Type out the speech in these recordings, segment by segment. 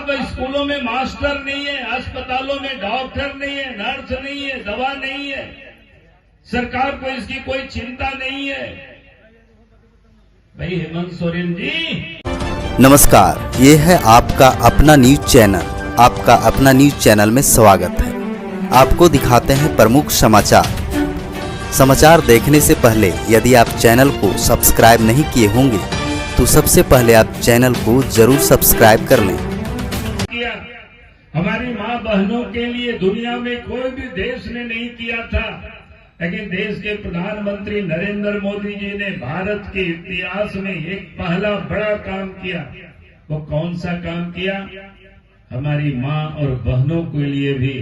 अब स्कूलों में मास्टर नहीं है, अस्पतालों में डॉक्टर नहीं है, नर्स नहीं है, दवा नहीं है, सरकार को इसकी कोई चिंता नहीं है। भाई हेमंत सोरेन जी, नमस्कार, ये है आपका अपना न्यूज चैनल। आपका अपना न्यूज चैनल में स्वागत है। आपको दिखाते हैं प्रमुख समाचार। समाचार देखने से पहले यदि आप चैनल को सब्सक्राइब नहीं किए होंगे तो सबसे पहले आप चैनल को जरूर सब्सक्राइब कर लें। हमारी माँ बहनों के लिए दुनिया में कोई भी देश ने नहीं किया था, लेकिन देश के प्रधानमंत्री नरेंद्र मोदी जी ने भारत के इतिहास में एक पहला बड़ा काम किया। वो कौन सा काम किया? हमारी माँ और बहनों के लिए भी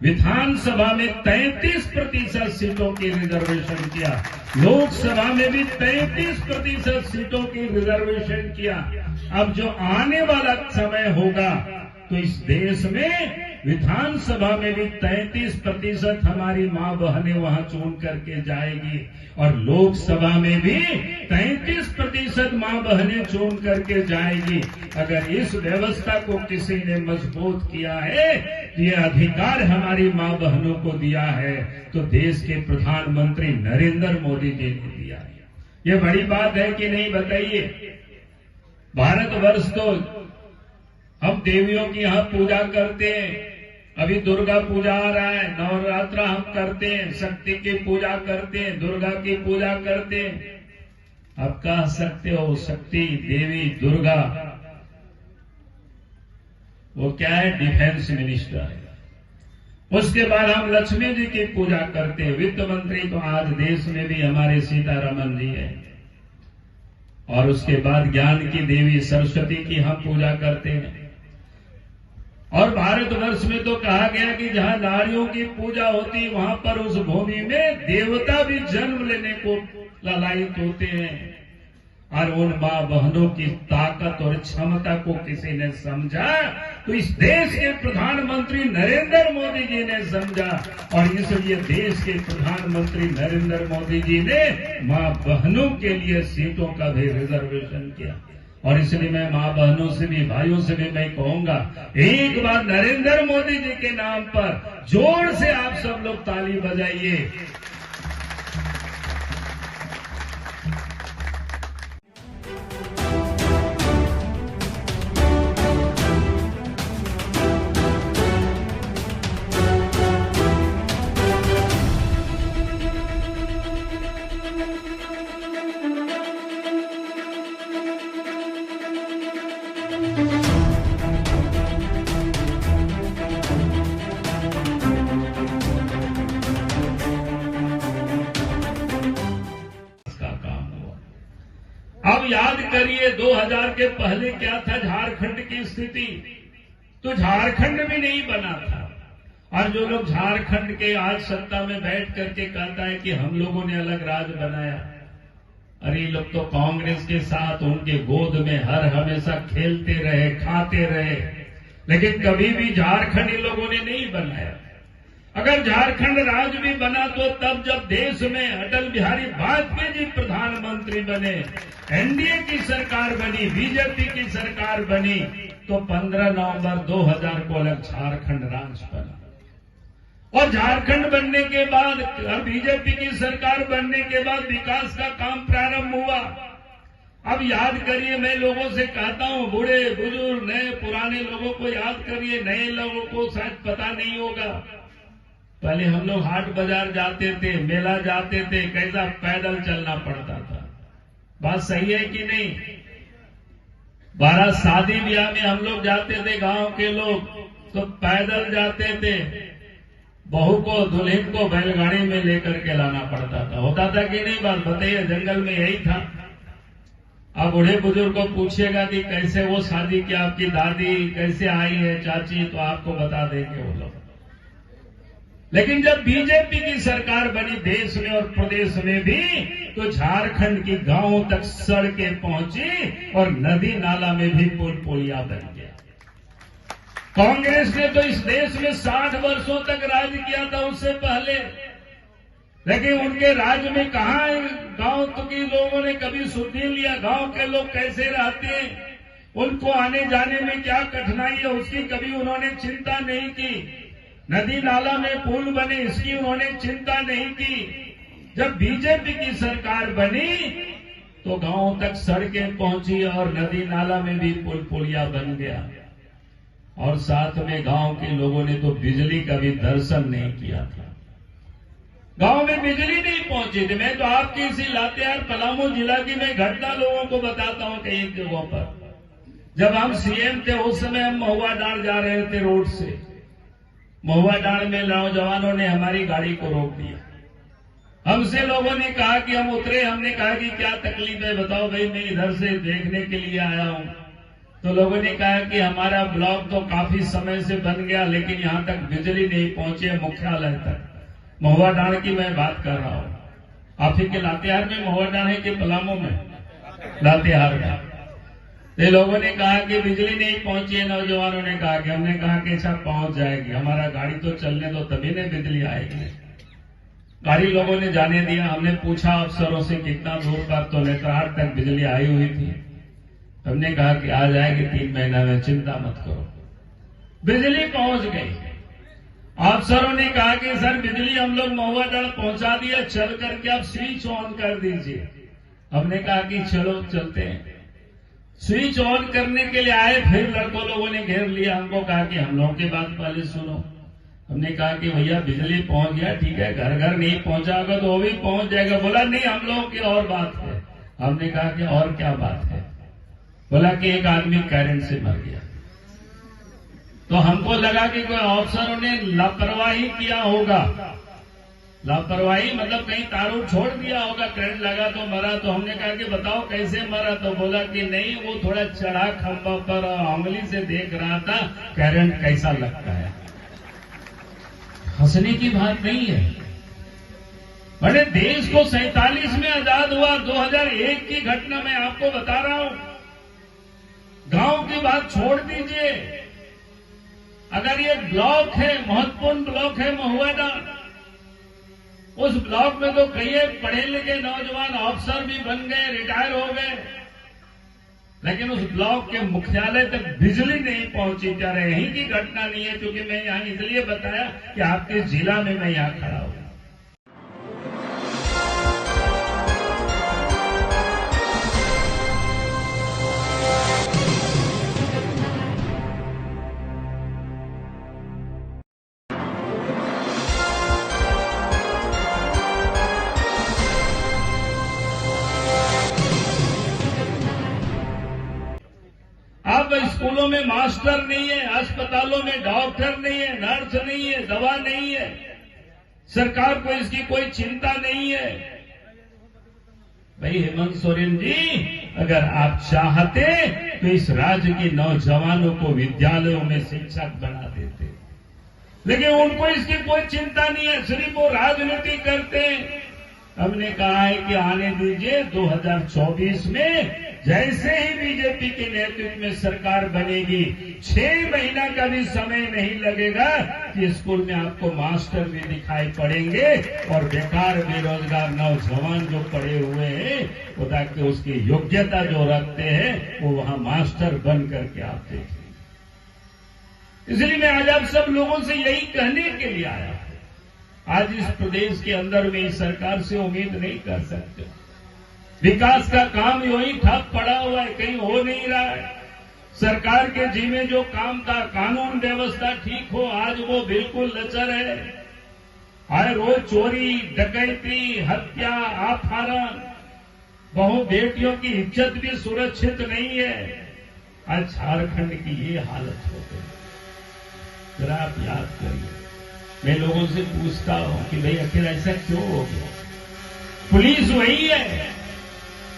विधानसभा में 33% सीटों की रिजर्वेशन किया, लोकसभा में भी 33% सीटों की रिजर्वेशन किया। अब जो आने वाला समय होगा तो इस देश में विधानसभा में भी 33% हमारी माँ बहनें वहां चुन करके जाएगी और लोकसभा में भी 33% माँ बहनें चुन करके जाएगी। अगर इस व्यवस्था को किसी ने मजबूत किया है, ये अधिकार हमारी माँ बहनों को दिया है, तो देश के प्रधानमंत्री नरेंद्र मोदी जी ने दिया है। ये बड़ी बात है कि नहीं, बताइए। भारतवर्ष तो हम देवियों की यहाँ पूजा करते हैं। अभी दुर्गा पूजा आ रहा है, नवरात्र हम करते हैं, शक्ति की पूजा करते हैं, दुर्गा की पूजा करते हैं। आप कह सकते हो शक्ति देवी दुर्गा वो क्या है? डिफेंस मिनिस्टर है। उसके बाद हम लक्ष्मी जी की पूजा करते हैं। वित्त मंत्री तो आज देश में भी हमारे सीतारमण जी है। और उसके बाद ज्ञान की देवी सरस्वती की हम पूजा करते हैं। और भारतवर्ष में तो कहा गया कि जहां नारियों की पूजा होती वहां पर उस भूमि में देवता भी जन्म लेने को लालायित होते हैं। और उन मां बहनों की ताकत और क्षमता को किसी ने समझा तो इस देश के प्रधानमंत्री नरेंद्र मोदी जी ने समझा, और इसलिए देश के प्रधानमंत्री नरेंद्र मोदी जी ने मां बहनों के लिए सीटों का भी रिजर्वेशन किया। और इसलिए मैं माँ बहनों से भी भाइयों से भी मैं कहूंगा, एक बार नरेंद्र मोदी जी के नाम पर जोर से आप सब लोग ताली बजाइए। अब याद करिए 2000 के पहले क्या था झारखंड की स्थिति? तो झारखंड भी नहीं बना था। और जो लोग झारखंड के आज सत्ता में बैठ करके कहता है कि हम लोगों ने अलग राज्य बनाया, अरे ये लोग तो कांग्रेस के साथ उनके गोद में हर हमेशा खेलते रहे, खाते रहे, लेकिन कभी भी झारखंड इन लोगों ने नहीं बनाया। अगर झारखंड राज्य भी बना तो तब जब देश में अटल बिहारी वाजपेयी जी प्रधानमंत्री बने, एनडीए की सरकार बनी, बीजेपी की सरकार बनी, तो 15 नवंबर 2000 को अलग झारखंड राज्य बना। और झारखंड बनने के बाद और बीजेपी की सरकार बनने के बाद विकास का काम प्रारंभ हुआ। अब याद करिए, मैं लोगों से कहता हूं, बूढ़े बुजुर्ग नए पुराने लोगों को याद करिए, नए लोगों को शायद पता नहीं होगा। पहले हम लोग हाट बाजार जाते थे, मेला जाते थे, कैसा पैदल चलना पड़ता था। बात सही है कि नहीं? 12 शादी ब्याह में हम लोग जाते थे, गांव के लोग तो पैदल जाते थे। बहू को दुल्हन को बैलगाड़ी में लेकर के लाना पड़ता था। होता था कि नहीं? बात बताइए, जंगल में यही था। अब बूढ़े बुजुर्ग को पूछिएगा कि कैसे वो शादी की आपकी दादी कैसे आई है, चाची, तो आपको बता देंगे वो लोग। लेकिन जब बीजेपी की सरकार बनी देश में और प्रदेश में भी, तो झारखंड की गांवों तक सड़कें पहुंची और नदी नाला में भी पुल पुलिया बन गया। कांग्रेस ने तो इस देश में 60 वर्षों तक राज किया था उससे पहले, लेकिन उनके राज्य में कहां गांव के लोगों ने कभी सुध नहीं लिया गांव के लोग कैसे रहते हैं। उनको आने जाने में क्या कठिनाई है उसकी कभी उन्होंने चिंता नहीं की। नदी नाला में पुल बने इसकी उन्होंने चिंता नहीं की। जब बीजेपी की सरकार बनी तो गांवों तक सड़कें पहुंची और नदी नाला में भी पुल पुलिया बन गया। और साथ में गांव के लोगों ने तो बिजली का भी दर्शन नहीं किया था। गांव में बिजली नहीं पहुंची थी। मैं तो आपकी इसी लातेहार पलामू जिला की मैं घटना लोगों को बताता हूं कई जगहों पर। जब हम सीएम थे उस समय हम महुआ डांड जा रहे थे रोड से। महुआ डांड में नौजवानों ने हमारी गाड़ी को रोक दिया। हमसे लोगों ने कहा कि हम उतरे। हमने कहा कि क्या तकलीफ है बताओ भाई, मैं इधर से देखने के लिए आया हूं। तो लोगों ने कहा कि हमारा ब्लॉक तो काफी समय से बन गया लेकिन यहां तक बिजली नहीं पहुंची है मुख्यालय तक। महुआ डांड की मैं बात कर रहा हूं। आप ही के लातेहार में महुआ डांड है कि पलामू में? लातेहार में। ये लोगों ने कहा कि बिजली नहीं पहुंची है। नौजवानों ने कहा कि हमने कहा कि अच्छा पहुंच जाएगी, हमारा गाड़ी तो चलने दो तभी ने बिजली आएगी। गाड़ी लोगों ने जाने दिया। हमने पूछा अफसरों से कितना दूर पर, तो नेत्राहाट तक बिजली आई हुई थी। हमने कहा कि आ जाएगी 3 महीना में, चिंता मत करो। बिजली पहुंच गई। अफसरों ने कहा कि सर बिजली हम लोग महुआ डांड पहुंचा दिया, चल करके आप स्विच ऑन कर दीजिए। हमने कहा कि चलो चलते हैं। स्विच ऑन करने के लिए आए, फिर लड़कों लोगों ने घेर लिया। हमको कहा कि हम लोगों की बात पहले सुनो। हमने कहा कि भैया बिजली पहुंच गया, ठीक है, घर घर नहीं पहुंचा होगा तो वो भी पहुंच जाएगा। बोला नहीं, हम लोगों की और बात है। हमने कहा कि और क्या बात है? बोला कि एक आदमी करंट से मर गया। तो हमको लगा कि कोई अफसरों ने लापरवाही किया होगा। लापरवाही मतलब कहीं तारू छोड़ दिया होगा, करंट लगा तो मरा। तो हमने कहा कि बताओ कैसे मरा? तो बोला कि नहीं, वो थोड़ा चढ़ा खंभा पर और उंगली से देख रहा था करंट कैसा लगता है। हंसने की बात नहीं है। बड़े देश को 47 में आजाद हुआ। 2001 की घटना मैं आपको बता रहा हूं। गांव की बात छोड़ दीजिए। अगर ये ब्लॉक है, महत्वपूर्ण ब्लॉक है महुआ डांड, उस ब्लॉक में तो कई पढ़े लिखे नौजवान अफसर भी बन गए, रिटायर हो गए, लेकिन उस ब्लॉक के मुख्यालय तक बिजली नहीं पहुंची। क्या यहीं की घटना नहीं है? क्योंकि मैं यहां इसलिए बताया कि आपके जिला में मैं यहां खड़ा हूं। अब स्कूलों में मास्टर नहीं है, अस्पतालों में डॉक्टर नहीं है, नर्स नहीं है, दवा नहीं है। सरकार को इसकी कोई चिंता नहीं है। भाई हेमंत सोरेन जी, अगर आप चाहते तो इस राज्य के नौजवानों को विद्यालयों में शिक्षक बना देते, लेकिन उनको इसकी कोई चिंता नहीं है। सिर्फ वो राजनीति करते हैं। हमने कहा है कि आने दीजिए, 2024 में जैसे ही बीजेपी के नेतृत्व में सरकार बनेगी, 6 महीना का भी समय नहीं लगेगा कि स्कूल में आपको मास्टर भी दिखाई पड़ेंगे और बेकार बेरोजगार नौजवान जो पड़े हुए हैं वो ताकि उसकी योग्यता जो रखते हैं वो वहां मास्टर बन करके आप देखें। इसलिए मैं आज आप सब लोगों से यही कहने के लिए आया हूं। आज इस प्रदेश के अंदर में इस सरकार से उम्मीद नहीं कर सकते। विकास का काम यही ठप पड़ा हुआ है, कहीं हो नहीं रहा है। सरकार के जिम्मे जो काम था, कानून व्यवस्था ठीक हो, आज वो बिल्कुल लचर है। हर रोज चोरी, डकैती, हत्या, अपहरण, बहु बेटियों की इज्जत भी सुरक्षित नहीं है। आज झारखंड की ये हालत हो गई। जरा आप याद करिए। मैं लोगों से पूछता हूं कि भाई आखिर ऐसा क्यों हो गया? पुलिस वही है।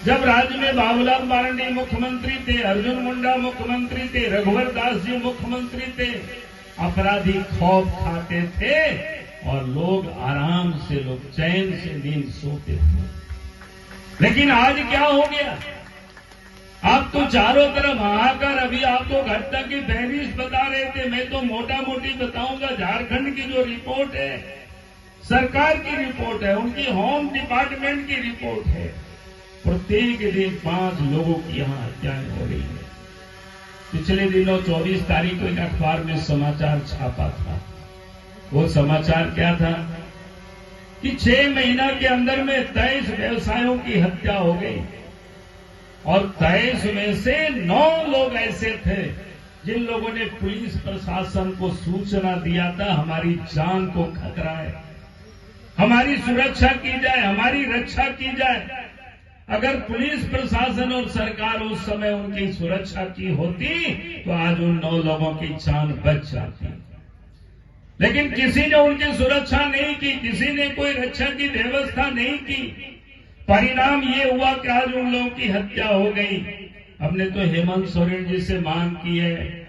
जब राज्य में बाबूलाल मरांडी मुख्यमंत्री थे, अर्जुन मुंडा मुख्यमंत्री थे, रघुवर दास जी मुख्यमंत्री थे, अपराधी खौफ खाते थे और लोग आराम से, लोग चैन से नींद सोते थे। लेकिन आज क्या हो गया? आप तो चारों तरफ हाहाकार। अभी आपको घटना की फहरिस्त बता रहे थे, मैं तो मोटा मोटी बताऊंगा। झारखंड की जो रिपोर्ट है, सरकार की रिपोर्ट है, उनकी होम डिपार्टमेंट की रिपोर्ट है। प्रत्येक दिन 5 लोगों की यहां हत्याएं हो रही है। पिछले दिनों 24 तारीख को एक अखबार में समाचार छापा था। वो समाचार क्या था कि 6 महीना के अंदर में 23 व्यवसायों की हत्या हो गई और 23 में से 9 लोग ऐसे थे जिन लोगों ने पुलिस प्रशासन को सूचना दिया था हमारी जान को खतरा है, हमारी सुरक्षा की जाए, हमारी रक्षा की जाए। अगर पुलिस प्रशासन और सरकार उस समय उनकी सुरक्षा की होती तो आज उन 9 लोगों की जान बच जाती। लेकिन किसी ने उनकी सुरक्षा नहीं की, किसी ने कोई रक्षा की व्यवस्था नहीं की। परिणाम ये हुआ कि आज उन लोगों की हत्या हो गई। हमने तो हेमंत सोरेन जी से मांग की है,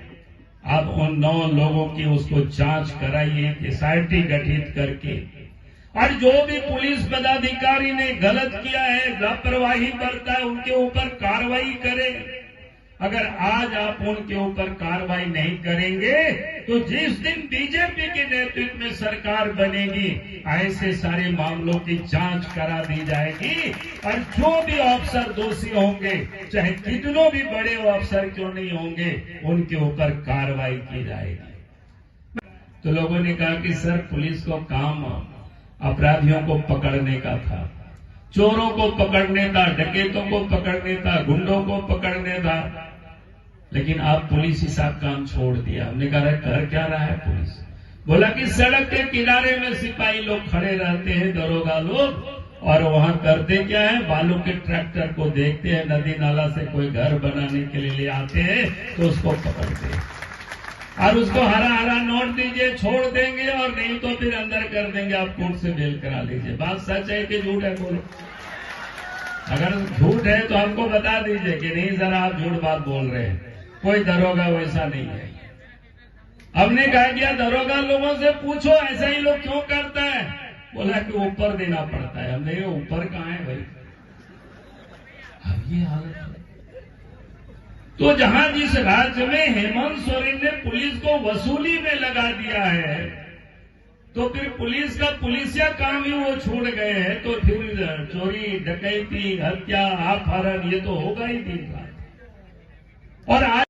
आप उन 9 लोगों की उसको जांच कराइए, एसआईटी गठित करके, और जो भी पुलिस पदाधिकारी ने गलत किया है, लापरवाही बरता है, उनके ऊपर कार्रवाई करें। अगर आज आप उनके ऊपर कार्रवाई नहीं करेंगे तो जिस दिन बीजेपी के नेतृत्व में सरकार बनेगी ऐसे सारे मामलों की जांच करा दी जाएगी और जो भी अफसर दोषी होंगे, चाहे कितनों भी बड़े अफसर क्यों नहीं होंगे, उनके ऊपर कार्रवाई की जाएगी। तो लोगों ने कहा कि सर पुलिस को काम अपराधियों को पकड़ने का था, चोरों को पकड़ने था, डकैतों को पकड़ने था, गुंडों को पकड़ने था, लेकिन आप पुलिस ही सब काम छोड़ दिया। हमने कहा कर क्या रहा है पुलिस? बोला कि सड़क के किनारे में सिपाही लोग खड़े रहते हैं, दरोगा लोग, और वहां करते क्या है, बालू के ट्रैक्टर को देखते हैं, नदी नाला से कोई घर बनाने के लिए ले आते हैं तो उसको पकड़ते हैं और उसको हरा हरा नोट दीजिए, छोड़ देंगे, और नहीं तो फिर अंदर कर देंगे, आप कोर्ट से बेल करा लीजिए। बात सच है कि झूठ है? बोलो। अगर झूठ है तो हमको बता दीजिए कि नहीं जरा आप झूठ बात बोल रहे हैं, कोई दरोगा वैसा नहीं है। हमने कहा कि दरोगा लोगों से पूछो ऐसा ही लोग क्यों करता है? बोला कि ऊपर देना पड़ता है। हमने ये ऊपर कहाँ है भाई? अब ये हालत है। तो जहां जिस राज्य में हेमंत सोरेन ने पुलिस को वसूली में लगा दिया है, तो फिर पुलिस का पुलिसिया काम ही वो छोड़ गए हैं, तो फिर चोरी, डकैती, हत्या, अपहरण ये तो होगा ही दिन रात। और आज